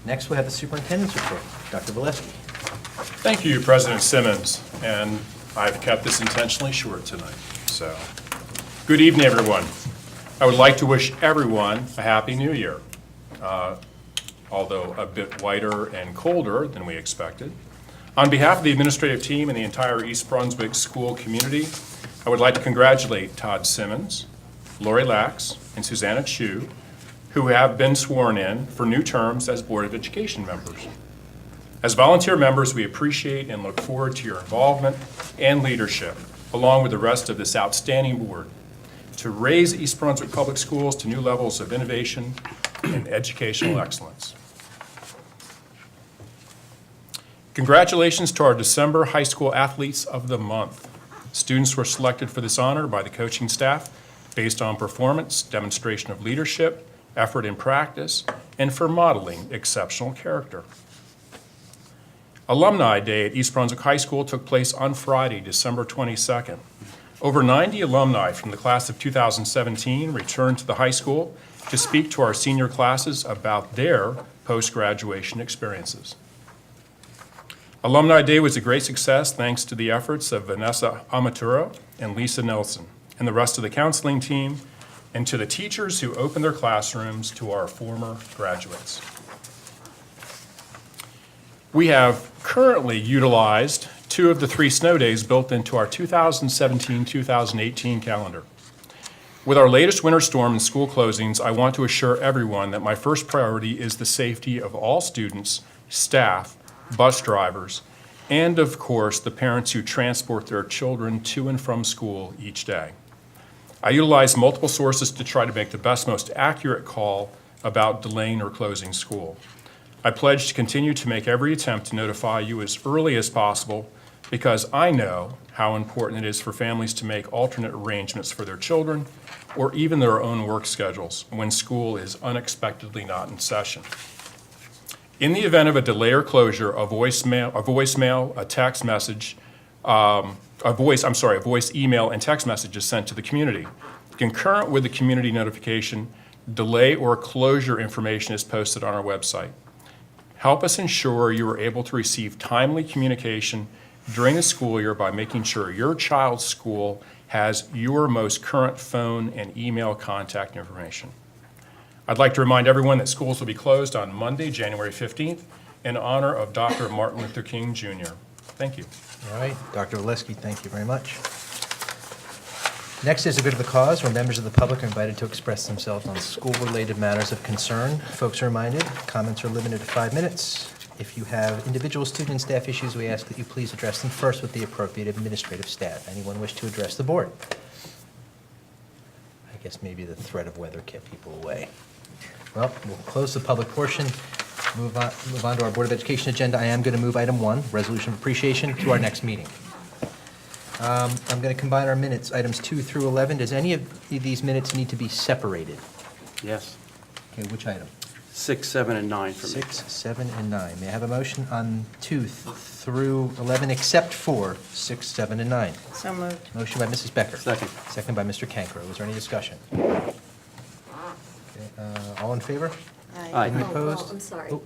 Next, we'll have the superintendent's report. Dr. Valesky. Thank you, President Simmons, and I've kept this intentionally short tonight. So, good evening, everyone. I would like to wish everyone a Happy New Year, although a bit whiter and colder than we expected. On behalf of the administrative team and the entire East Brunswick school community, I would like to congratulate Todd Simmons, Lori Lax, and Susanna Chu, who have been sworn in for new terms as Board of Education members. As volunteer members, we appreciate and look forward to your involvement and leadership, along with the rest of this outstanding board, to raise East Brunswick Public Schools to new levels of innovation and educational excellence. Congratulations to our December High School Athletes of the Month. Students were selected for this honor by the coaching staff based on performance, demonstration of leadership, effort in practice, and for modeling exceptional character. Alumni Day at East Brunswick High School took place on Friday, December 22nd. Over 90 alumni from the class of 2017 returned to the high school to speak to our senior classes about their post-graduation experiences. Alumni Day was a great success thanks to the efforts of Vanessa Amaturo and Lisa Nelson and the rest of the counseling team, and to the teachers who opened their classrooms to our former graduates. We have currently utilized 2 of the 3 snow days built into our 2017-2018 calendar. With our latest winter storm and school closings, I want to assure everyone that my first priority is the safety of all students, staff, bus drivers, and of course, the parents who transport their children to and from school each day. I utilize multiple sources to try to make the best, most accurate call about delaying or closing school. I pledge to continue to make every attempt to notify you as early as possible because I know how important it is for families to make alternate arrangements for their children or even their own work schedules when school is unexpectedly not in session. In the event of a delay or closure, a voice, email, and text message is sent to the community. Concurrent with the community notification, delay or closure information is posted on our website. Help us ensure you are able to receive timely communication during the school year by making sure your child's school has your most current phone and email contact information. I'd like to remind everyone that schools will be closed on Monday, January 15th, in honor of Dr. Martin Luther King, Jr. Thank you. All right, Dr. Valesky, thank you very much. Next is a good of the cause, where members of the public are invited to express themselves on school-related matters of concern. Folks are reminded, comments are limited to 5 minutes. If you have individual student and staff issues, we ask that you please address them first with the appropriate administrative staff. Anyone wish to address the board? I guess maybe the threat of weather kept people away. Well, we'll close the public portion, move on to our Board of Education agenda. I am going to move item 1, resolution of appreciation, to our next meeting. I'm going to combine our minutes, items 2 through 11. Does any of these minutes need to be separated? Yes. Okay, which item? 6, 7, and 9 for me. 6, 7, and 9. May I have a motion on 2 through 11, except for 6, 7, and 9? So moved. Motion by Mrs. Becker. Second. Second by Mr. Cancro. Was there any discussion? Okay, all in favor? Aye. Any Oh, opposed? well, I'm sorry. Oh.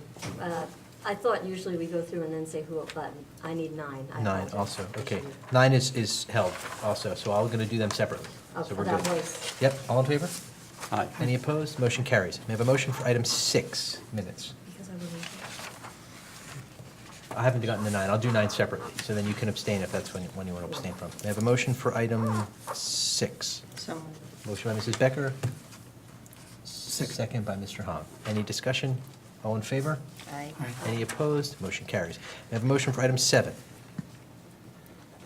I thought usually we go through and then say who, but I need 9. I 9 apologize. also, okay. 9 is held also, so I'm going to do them separately. Oh, So we're that good. was, Yep, all in favor? Aye. Any opposed? Motion carries. May I have a motion for item 6, minutes? because I wasn't I haven't gotten to 9. I'll do 9 separately, so then you can abstain if that's when you want to abstain from. May I have a motion for item 6? So moved. Motion by Mrs. Becker. Second by Mr. Hahn. Any discussion? All in favor? Aye. Any opposed? Motion carries. May I have a motion for item 7?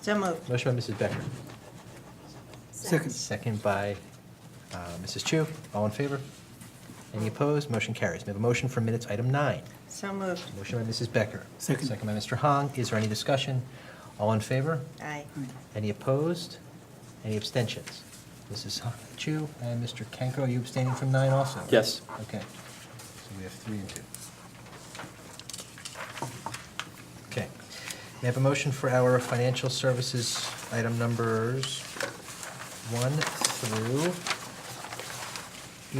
So moved. Motion by Mrs. Becker. Second. Second by Mrs. Chu. All in favor? Any opposed? Motion carries. May I have a motion for minutes item 9? So moved. Motion by Mrs. Becker. Second. Second by Mr. Hahn. Is there any discussion? All in favor? Aye. Any opposed? Any abstentions? Mrs. Chu and Mr. Kenko, are you abstaining from 9 also? Yes. Okay. So we have 3 and 2. Okay. May I have a motion for our financial services item numbers 1 through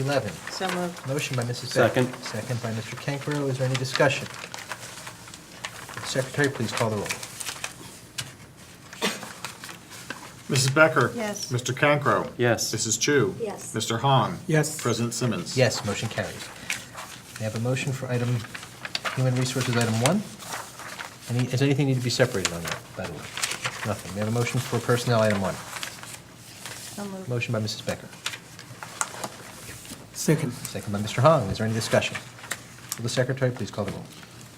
11? So moved. Motion by Mrs. Becker. Second. Second by Mr. Cancro. Is there any discussion? Would the Secretary, please call the roll. Mrs. Becker? Yes. Mr. Cancro? Yes. Mrs. Chu? Yes. Mr. Hahn? Yes. President Simmons? Yes, motion carries. May I have a motion for item, Human Resources, item 1? Does anything need to be separated on that, by the way? Nothing. May I have a motion for Personnel, item 1? So moved. Motion by Mrs. Becker. Second. Second by Mr. Hong. Is there any discussion? Will the Secretary please call the roll?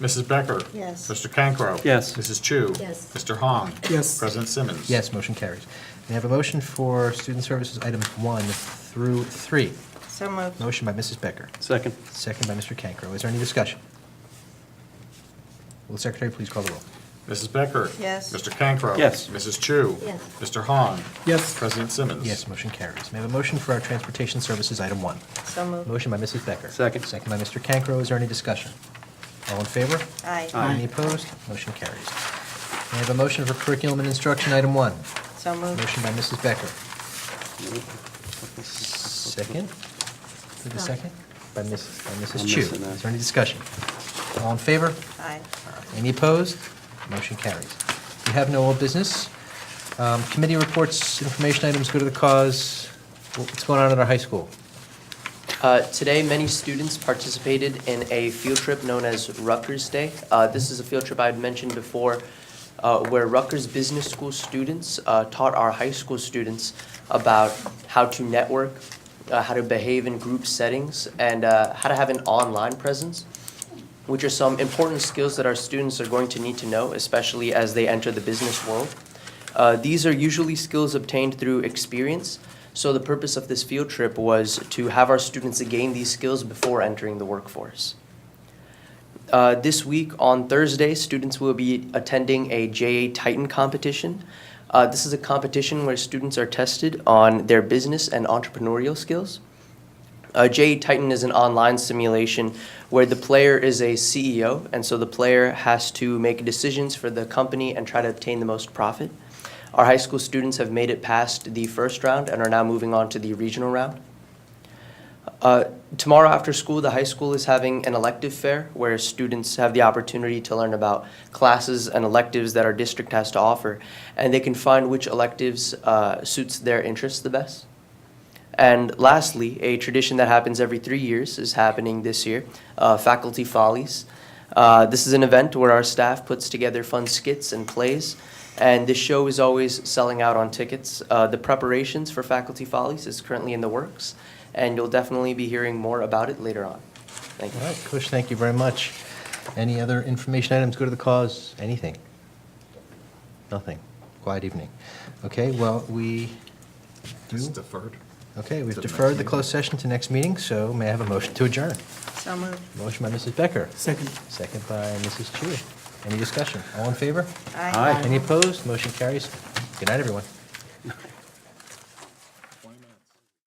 Mrs. Becker? Yes. Mr. Cancro? Yes. Mrs. Chu? Yes. Mr. Hahn? Yes. President Simmons? Yes, motion carries. May I have a motion for Student Services, items 1 through 3? So moved. Motion by Mrs. Becker. Second. Second by Mr. Cancro. Is there any discussion? Will the Secretary please call the roll? Mrs. Becker? Yes. Mr. Cancro? Yes. Mrs. Chu? Yes. Mr. Hahn? Yes. President Simmons? Yes, motion carries. May I have a motion for our Transportation Services, item 1? So moved. Motion by Mrs. Becker. Second. Second by Mr. Cancro. Is there any discussion? All in favor? Aye. Aye. Any opposed? Motion carries. May I have a motion for Curriculum and Instruction, item 1? So moved. Motion by Mrs. Becker. Second? For the second? By Mrs. I'm Chu. missing that. Is there any discussion? All in favor? Aye. Any opposed? Motion carries. We have no old business. Committee reports, information items, go to the cause. What's going on at our high school? Today, many students participated in a field trip known as Rutgers Day. This is a field trip I had mentioned before, where Rutgers Business School students taught our high school students about how to network, how to behave in group settings, and how to have an online presence, which are some important skills that our students are going to need to know, especially as they enter the business world. These are usually skills obtained through experience. So the purpose of this field trip was to have our students gain these skills before entering the workforce. This week on Thursday, students will be attending a JA Titan competition. This is a competition where students are tested on their business and entrepreneurial skills. JA Titan is an online simulation where the player is a CEO, and so the player has to make decisions for the company and try to obtain the most profit. Our high school students have made it past the first round and are now moving on to the regional round. Tomorrow after school, the high school is having an elective fair where students have the opportunity to learn about classes and electives that our district has to offer, and they can find which electives suits their interests the best. And lastly, a tradition that happens every 3 years is happening this year, Faculty Follies. This is an event where our staff puts together fun skits and plays, and this show is always selling out on tickets. The preparations for Faculty Follies is currently in the works, and you'll definitely be hearing more about it later on. Thank you. All right, Coach, thank you very much. Any other information items, go to the cause? Anything? Nothing? Quiet evening. Okay, well, we It's do. deferred. Okay, we've To the next deferred the meeting. closed session to next meeting, so may I have a motion to adjourn? So moved. Motion by Mrs. Becker. Second. Second by Mrs. Chu. Any discussion? All in favor? Aye. Aye. Any opposed? Motion carries. Good night, everyone.